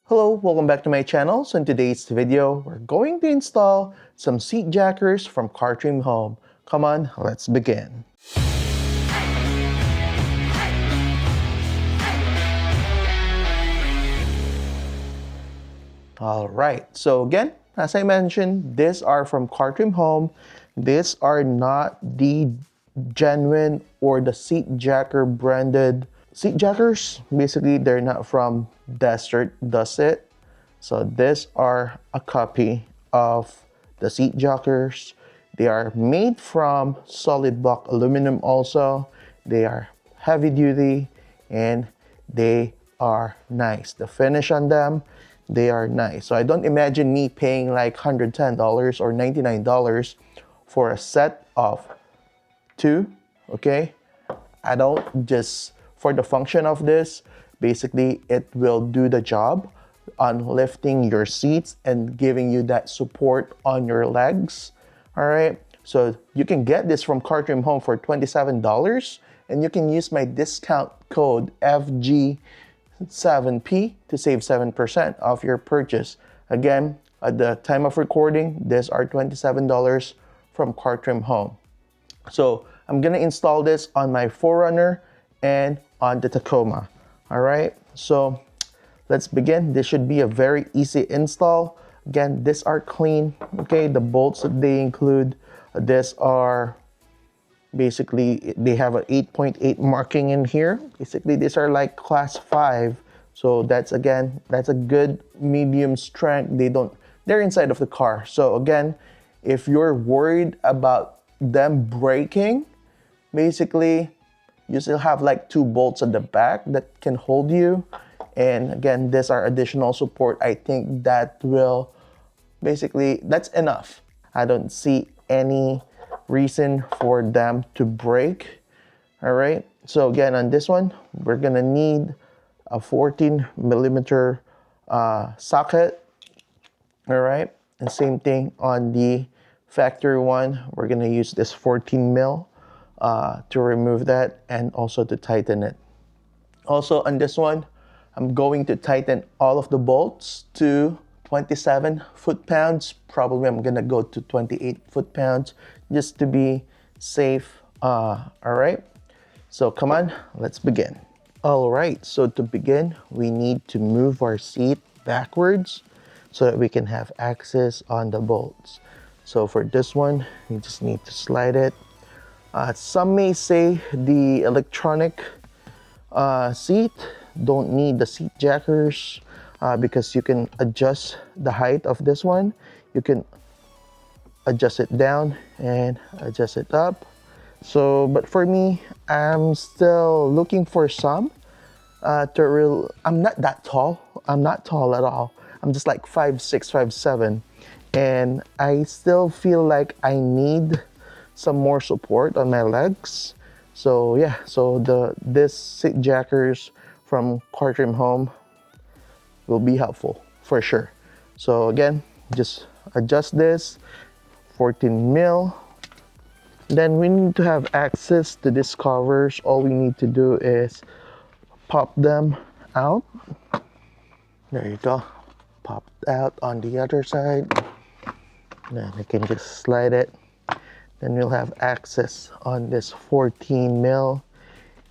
Hello, welcome back to my channel. So in today's video, we're going to install some seat jackers from Cartrimhome. Come on, let's begin. Alright, so again, as I mentioned, these are from Cartrimhome. These are not the genuine or the seat jacker branded seat jackers. Basically, they're not from Desert Does It. So these are a copy of the seat jackers. They are made from solid block aluminum also. They are heavy duty and they are nice. The finish on them, they are nice. So I don't imagine me paying like $110 or $99 for a set of two, okay? I don't just, for the function of this, basically it will do the job on lifting your seats and giving you that support on your legs, all right? So you can get this from Cartrimhome for $27 and you can use my discount code FG7P to save 7% off your purchase. Again, at the time of recording, these are $27 from Cartrimhome. So I'm gonna install this on my 4Runner and on the Tacoma. All right, so let's begin. This should be a very easy install. Again, these are clean. Okay, the bolts that they include, these are basically, they have an 8.8 marking in here. Basically, these are like class 5. So that's a good medium strength. They're inside of the car. So again, if you're worried about them breaking, basically, you still have like 2 bolts at the back that can hold you. And again, these are additional support. I think that will basically, that's enough. I don't see any reason for them to break. All right. So again, on this one, we're gonna need a 14mm socket. All right. And same thing on the factory one. We're gonna use this 14mm to remove that and also to tighten it. Also on this one, I'm going to tighten all of the bolts to 27 foot-pounds. Probably I'm gonna go to 28 foot-pounds just to be safe. All right, so come on, let's begin. All right, so to begin, we need to move our seat backwards so that we can have access on the bolts. So for this one, you just need to slide it. Some may say the electronic seat don't need the seat jackers because you can adjust the height of this one. You can adjust it down and adjust it up. So, but for me, I'm still looking for some I'm not that tall. I'm not tall at all. I'm just like 5'6", 5'7", and I still feel like I need some more support on my legs. So yeah, so this seat jackers from Cartrimhome will be helpful for sure. So again, just adjust this 14mm. Then we need to have access to these covers. All we need to do is pop them out. There you go. Pop out on the other side. Then you can just slide it. Then you'll have access on this 14mm.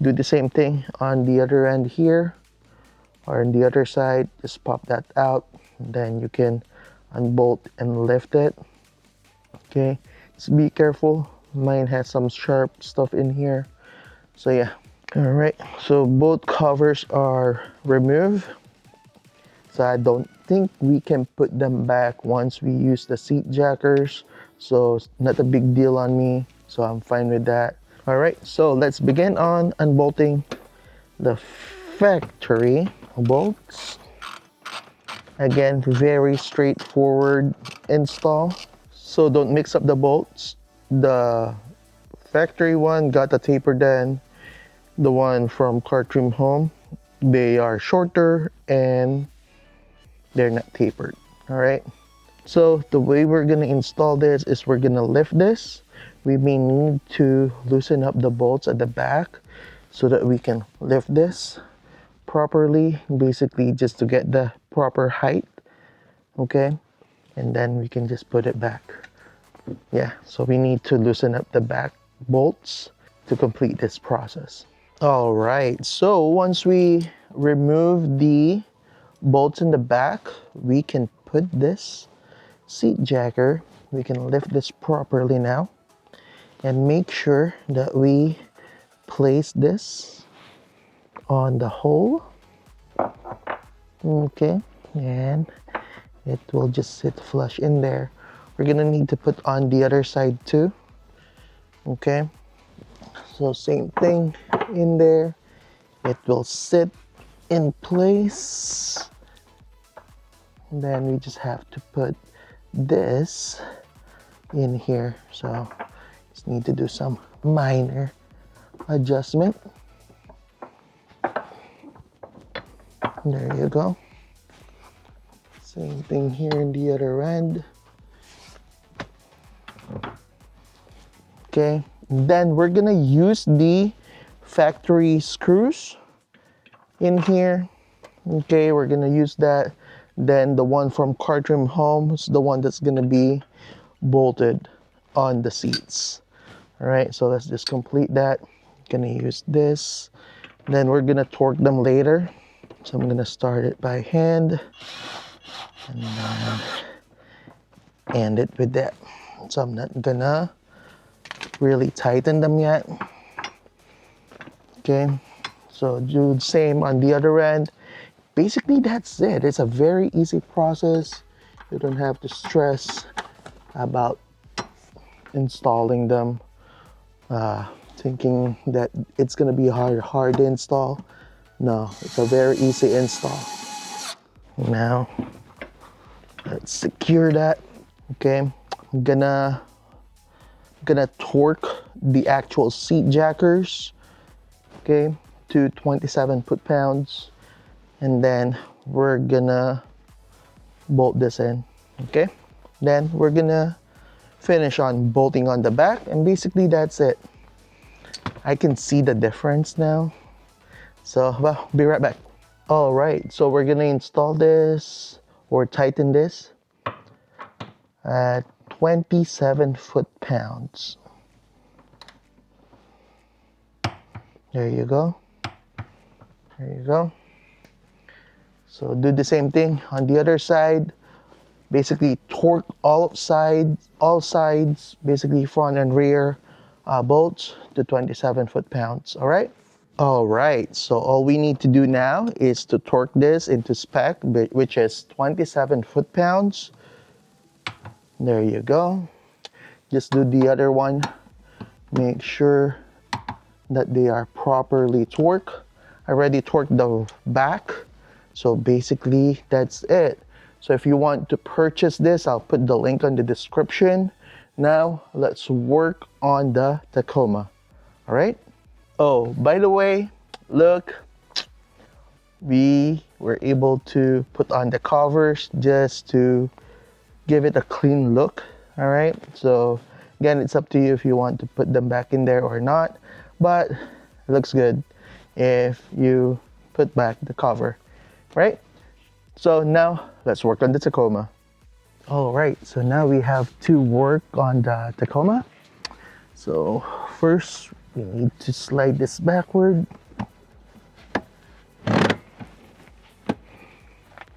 Do the same thing on the other end here or on the other side. Just pop that out. Then you can unbolt and lift it. Okay, just be careful. Mine has some sharp stuff in here. So yeah. All right, so both covers are removed. So I don't think we can put them back once we use the seat jackers. So it's not a big deal on me. So I'm fine with that. All right, so let's begin on unbolting the factory bolts. Again, very straightforward install. So don't mix up the bolts. The factory one got a tapered end. The one from Cartrimhome, they are shorter and they're not tapered. All right. So the way we're gonna install this is we're gonna lift this. We may need to loosen up the bolts at the back so that we can lift this. properly, basically just to get the proper height. Okay, and then we can just put it back. Yeah, so we need to loosen up the back bolts to complete this process. All right, so once we remove the bolts in the back, we can put this seat jacker, we can lift this properly now and make sure that we place this on the hole. Okay, and it will just sit flush in there. We're gonna need to put on the other side too. Okay, so same thing in there. It will sit in place. And then we just have to put this in here. So just need to do some minor adjustment. There you go. Same thing here in the other end. Okay, then we're gonna use the factory screws in here. Okay, we're gonna use that. Then the one from Cartrimhome is the one that's gonna be bolted on the seats. All right, so let's just complete that. Gonna use this. Then we're gonna torque them later. So I'm gonna start it by hand and then end it with that. So I'm not gonna really tighten them yet. Okay, so do the same on the other end. Basically, that's it. It's a very easy process. You don't have to stress about installing them, thinking that it's gonna be hard to install. No, it's a very easy install. Now, let's secure that. Okay, I'm gonna torque the actual seat jackers, okay, to 27 foot-pounds, and then we're gonna bolt this in. Okay, then we're gonna finish on bolting on the back, and basically that's it. I can see the difference now, so well, be right back. All right, so we're gonna install this or tighten this at 27 foot-pounds. There you go. There you go. So do the same thing on the other side. Basically torque all sides, basically front and rear bolts to 27 foot-pounds. All right. All right. So all we need to do now is to torque this into spec, which is 27 foot-pounds. There you go. Just do the other one. Make sure that they are properly torqued. I already torqued the back. So basically that's it. So if you want to purchase this, I'll put the link on the description. Now let's work on the Tacoma. All right. Oh, by the way, look, we were able to put on the covers just to give it a clean look. All right, so again, it's up to you if you want to put them back in there or not, but it looks good if you put back the cover, right? So now let's work on the Tacoma. All right, so now we have to work on the Tacoma. So first we need to slide this backward.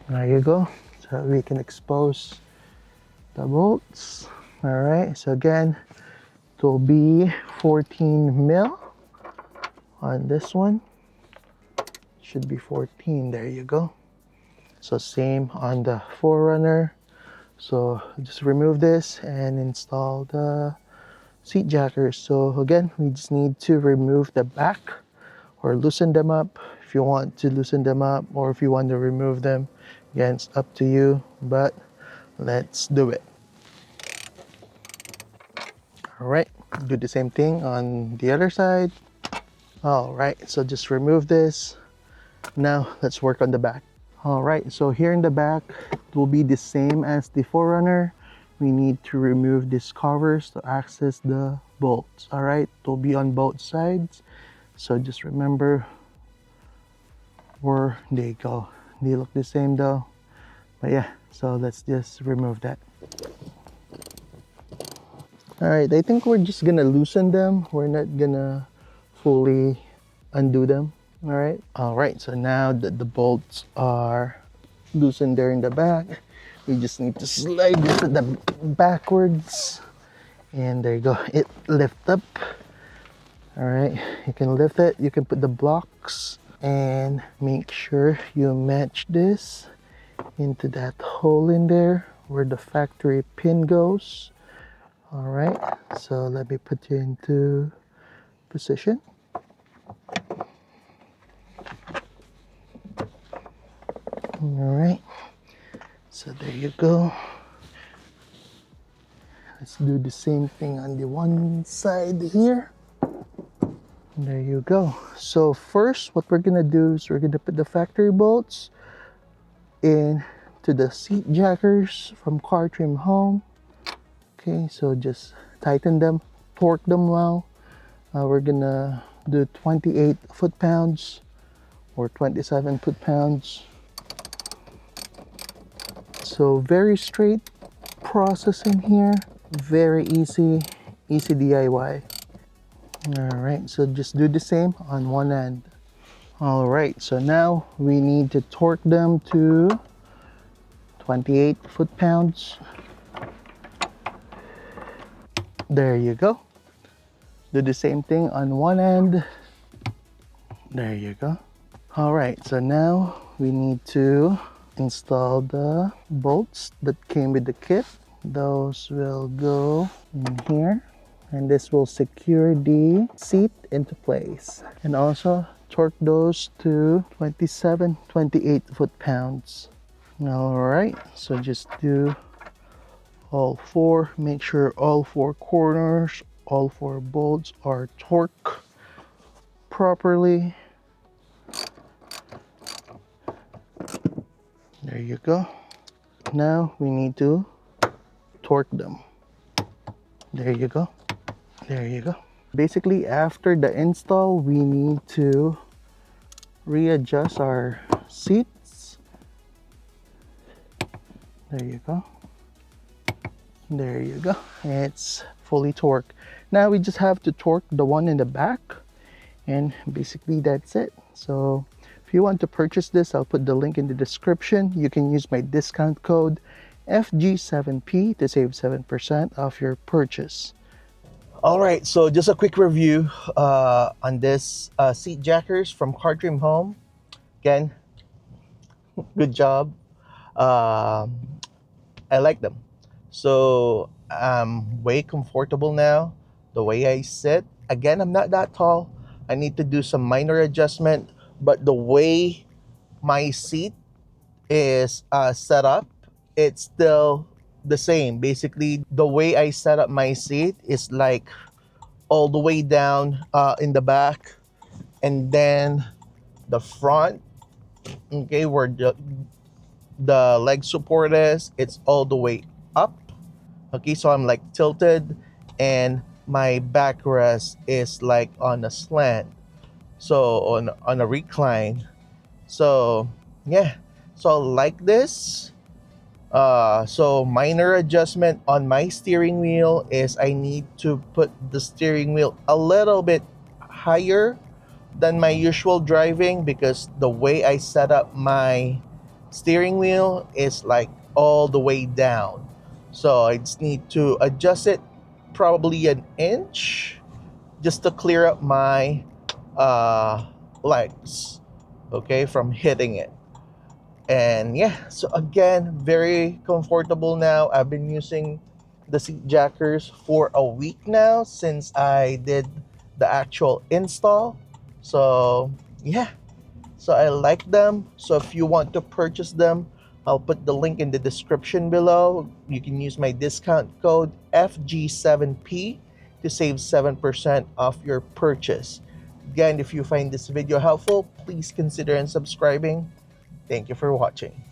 There you go, so we can expose the bolts. All right, so again, it will be 14 mil on this one. Should be 14, there you go. So same on the 4Runner. So just remove this and install the seat jackers. So again, we just need to remove the back or loosen them up if you want to loosen them up, or if you want to remove them. Again, it's up to you, but let's do it. All right, do the same thing on the other side. All right, so just remove this. Now let's work on the back. All right, so here in the back, it will be the same as the 4Runner. We need to remove these covers to access the bolts. All right, it will be on both sides. So just remember, or they go. They look the same though. But yeah, so let's just remove that. All right, I think we're just gonna loosen them. We're not gonna fully undo them. All right, so now that the bolts are loosened there in the back, we just need to slide this at the backwards, and there you go. It lifts up. All right, you can lift it. You can put the blocks and make sure you match this into that hole in there where the factory pin goes. All right, so let me put you into position. All right, so there you go. Let's do the same thing on the one side here. There you go. So first, what we're gonna do is we're gonna put the factory bolts into the seat jackers from Cartrimhome. Okay, so just tighten them, torque them well. We're gonna do 28 foot-pounds or 27 foot-pounds. So very straight process in here, very easy DIY. All right, so just do the same on one end. All right, so now we need to torque them to 28 foot-pounds. There you go. Do the same thing on one end. There you go. All right, so now we need to install the bolts that came with the kit. Those will go in here, and this will secure the seat into place. And also torque those to 27, 28 foot-pounds. All right, so just do all four. Make sure all four corners, all four bolts are torqued properly. There you go. Now we need to torque them. There you go. There you go. Basically, after the install, we need to readjust our seats. There you go. There you go. It's fully torqued. Now we just have to torque the one in the back, and basically that's it. So if you want to purchase this, I'll put the link in the description. You can use my discount code FG7P to save 7% off your purchase. All right, so just a quick review on this seat jackers from Cartrimhome. Again, good job. I like them. So I'm way comfortable now. The way I sit, again, I'm not that tall. I need to do some minor adjustment, but the way my seat is set up, it's still the same. Basically, the way I set up my seat is like all the way down in the back, and then the front, okay, where the leg support is, it's all the way up. Okay, so I'm like tilted, and my backrest is like on a slant, so on a recline. So yeah, so like this. So minor adjustment on my steering wheel is I need to put the steering wheel a little bit higher than my usual driving, because the way I set up my steering wheel is like all the way down. So I just need to adjust it probably an inch just to clear up my legs, okay, from hitting it. And yeah, so again, very comfortable now. I've been using the seat jackers for a week now since I did the actual install. So yeah, so I like them. So if you want to purchase them, I'll put the link in the description below. You can use my discount code FG7P to save 7% off your purchase. Again, if you find this video helpful, please consider subscribing. Thank you for watching.